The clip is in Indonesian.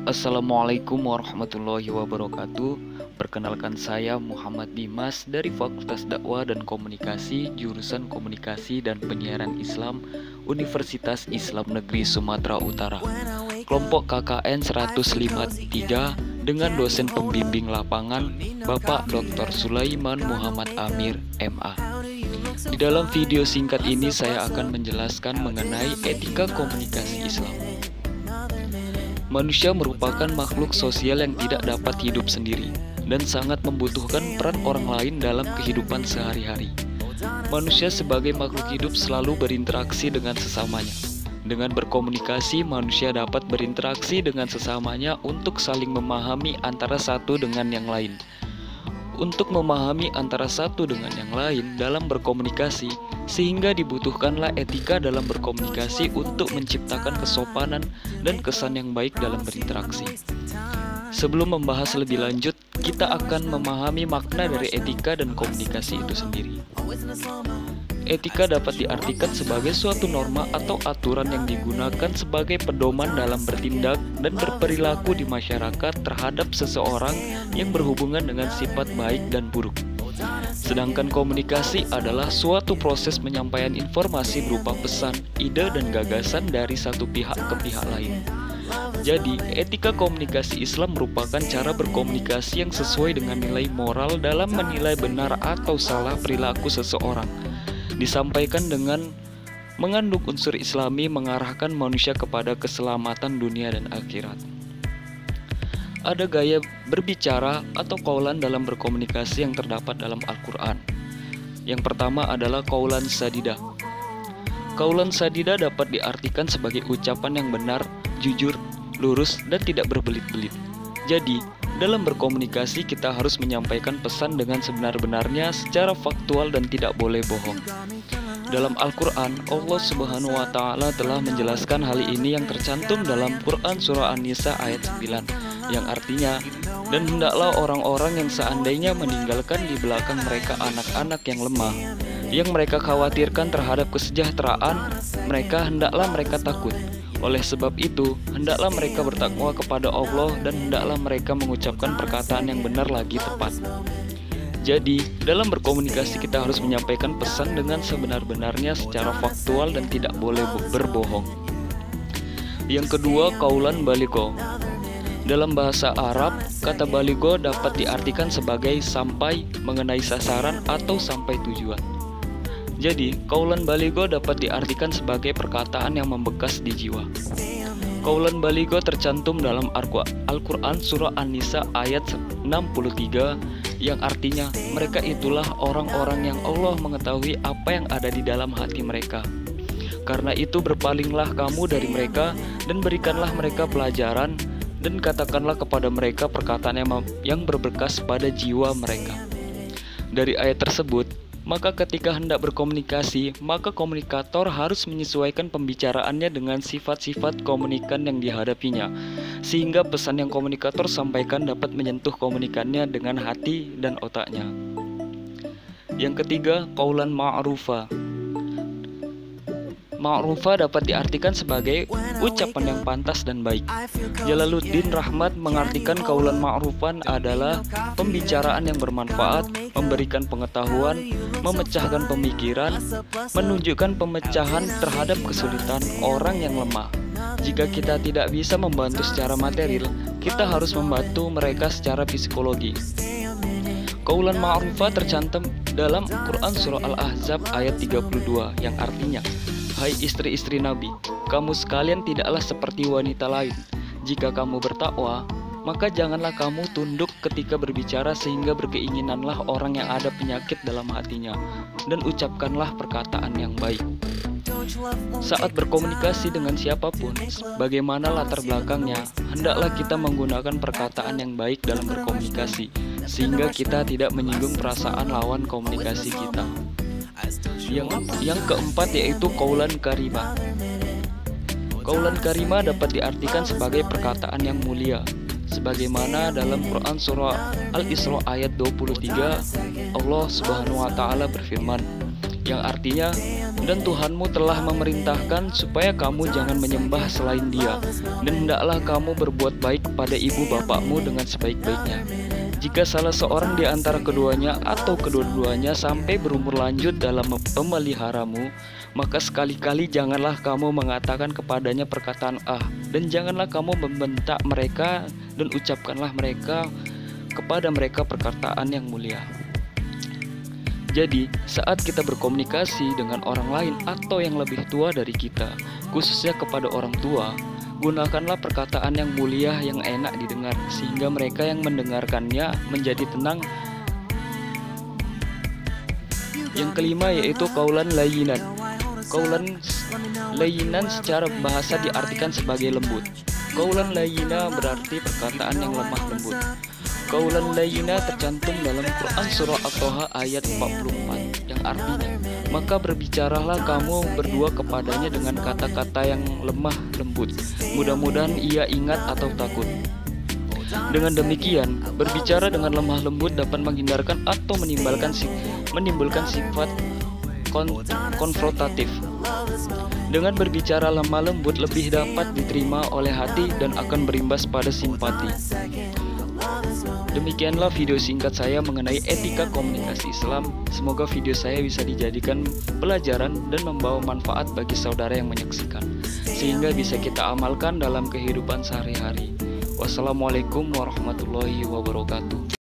Assalamualaikum warahmatullahi wabarakatuh. Perkenalkan, saya Muhammad Dimas dari Fakultas Dakwah dan Komunikasi, jurusan Komunikasi dan Penyiaran Islam, Universitas Islam Negeri Sumatera Utara. Kelompok KKN 153 dengan dosen pembimbing lapangan Bapak Dr. Sulaiman Muhammad Amir, MA. Di dalam video singkat ini saya akan menjelaskan mengenai etika komunikasi Islam. Manusia merupakan makhluk sosial yang tidak dapat hidup sendiri dan sangat membutuhkan peran orang lain dalam kehidupan sehari-hari. Manusia sebagai makhluk hidup selalu berinteraksi dengan sesamanya. Dengan berkomunikasi, manusia dapat berinteraksi dengan sesamanya untuk saling memahami antara satu dengan yang lain. Untuk memahami antara satu dengan yang lain dalam berkomunikasi, sehingga dibutuhkanlah etika dalam berkomunikasi untuk menciptakan kesopanan dan kesan yang baik dalam berinteraksi. Sebelum membahas lebih lanjut, kita akan memahami makna dari etika dan komunikasi itu sendiri. Etika dapat diartikan sebagai suatu norma atau aturan yang digunakan sebagai pedoman dalam bertindak dan berperilaku di masyarakat terhadap seseorang yang berhubungan dengan sifat baik dan buruk. Sedangkan komunikasi adalah suatu proses penyampaian informasi berupa pesan, ide, dan gagasan dari satu pihak ke pihak lain. Jadi, etika komunikasi Islam merupakan cara berkomunikasi yang sesuai dengan nilai moral dalam menilai benar atau salah perilaku seseorang. Disampaikan dengan mengandung unsur Islami mengarahkan manusia kepada keselamatan dunia dan akhirat. Ada gaya berbicara atau qaulan dalam berkomunikasi yang terdapat dalam Al-Quran. Yang pertama adalah qaulan sadidah. Qaulan sadidah dapat diartikan sebagai ucapan yang benar, jujur, lurus, dan tidak berbelit-belit. Jadi, dalam berkomunikasi kita harus menyampaikan pesan dengan sebenar-benarnya secara faktual dan tidak boleh bohong. Dalam Al-Quran, Allah Subhanahu wa Ta'ala telah menjelaskan hal ini yang tercantum dalam Quran Surah An-Nisa ayat 9, yang artinya, dan hendaklah orang-orang yang seandainya meninggalkan di belakang mereka anak-anak yang lemah, yang mereka khawatirkan terhadap kesejahteraan mereka, hendaklah mereka takut. Oleh sebab itu, hendaklah mereka bertakwa kepada Allah dan hendaklah mereka mengucapkan perkataan yang benar lagi tepat. Jadi, dalam berkomunikasi kita harus menyampaikan pesan dengan sebenar-benarnya secara faktual dan tidak boleh berbohong. Yang kedua, qaulan baligho. Dalam bahasa Arab, kata baligho dapat diartikan sebagai sampai, mengenai sasaran, atau sampai tujuan. Jadi, qaulan baligho dapat diartikan sebagai perkataan yang membekas di jiwa. Qaulan baligho tercantum dalam Al-Quran Surah An-Nisa ayat 63 yang artinya, mereka itulah orang-orang yang Allah mengetahui apa yang ada di dalam hati mereka. Karena itu berpalinglah kamu dari mereka dan berikanlah mereka pelajaran dan katakanlah kepada mereka perkataan yang berbekas pada jiwa mereka. Dari ayat tersebut, maka ketika hendak berkomunikasi, maka komunikator harus menyesuaikan pembicaraannya dengan sifat-sifat komunikan yang dihadapinya, sehingga pesan yang komunikator sampaikan dapat menyentuh komunikannya dengan hati dan otaknya. Yang ketiga, qaulan ma'rufa. Ma'rufa dapat diartikan sebagai ucapan yang pantas dan baik. Jalaluddin Rahmat mengartikan qaulan ma'rufan adalah pembicaraan yang bermanfaat, memberikan pengetahuan, memecahkan pemikiran, menunjukkan pemecahan terhadap kesulitan orang yang lemah. Jika kita tidak bisa membantu secara material, kita harus membantu mereka secara psikologi. Qaulan ma'rufa tercantum dalam Quran Surah Al-Ahzab ayat 32 yang artinya, hai istri-istri Nabi, kamu sekalian tidaklah seperti wanita lain. Jika kamu bertakwa, maka janganlah kamu tunduk ketika berbicara sehingga berkeinginanlah orang yang ada penyakit dalam hatinya, dan ucapkanlah perkataan yang baik. Saat berkomunikasi dengan siapapun, bagaimana latar belakangnya, hendaklah kita menggunakan perkataan yang baik dalam berkomunikasi, sehingga kita tidak menyinggung perasaan lawan komunikasi kita. Yang keempat yaitu qaulan karimah. Qaulan karimah dapat diartikan sebagai perkataan yang mulia. Sebagaimana dalam Quran Surah Al-Isra ayat 23, Allah Subhanahu wa Ta'ala berfirman, yang artinya, Dan Tuhanmu telah memerintahkan supaya kamu jangan menyembah selain Dia, dan hendaklah kamu berbuat baik kepada ibu bapakmu dengan sebaik-baiknya. Jika salah seorang di antara keduanya atau kedua-duanya sampai berumur lanjut dalam pemeliharamu, maka sekali-kali janganlah kamu mengatakan kepadanya perkataan dan janganlah kamu membentak mereka, dan ucapkanlah kepada mereka perkataan yang mulia. Jadi, saat kita berkomunikasi dengan orang lain atau yang lebih tua dari kita, khususnya kepada orang tua, gunakanlah perkataan yang mulia yang enak didengar, sehingga mereka yang mendengarkannya menjadi tenang. Yang kelima yaitu qaulan layyinan. Qaulan layyinan secara bahasa diartikan sebagai lembut. Qaulan layyina berarti perkataan yang lemah lembut. Qaulan layyina tercantum dalam Quran surah At-Toha ayat 44 yang artinya, maka berbicaralah kamu berdua kepadanya dengan kata-kata yang lemah lembut, mudah-mudahan ia ingat atau takut. Dengan demikian, berbicara dengan lemah lembut dapat menghindarkan atau menimbulkan sifat konfrontatif. Dengan berbicara lemah lembut lebih dapat diterima oleh hati dan akan berimbas pada simpati. Demikianlah video singkat saya mengenai etika komunikasi Islam. Semoga video saya bisa dijadikan pelajaran dan membawa manfaat bagi saudara yang menyaksikan, sehingga bisa kita amalkan dalam kehidupan sehari-hari. Wassalamualaikum warahmatullahi wabarakatuh.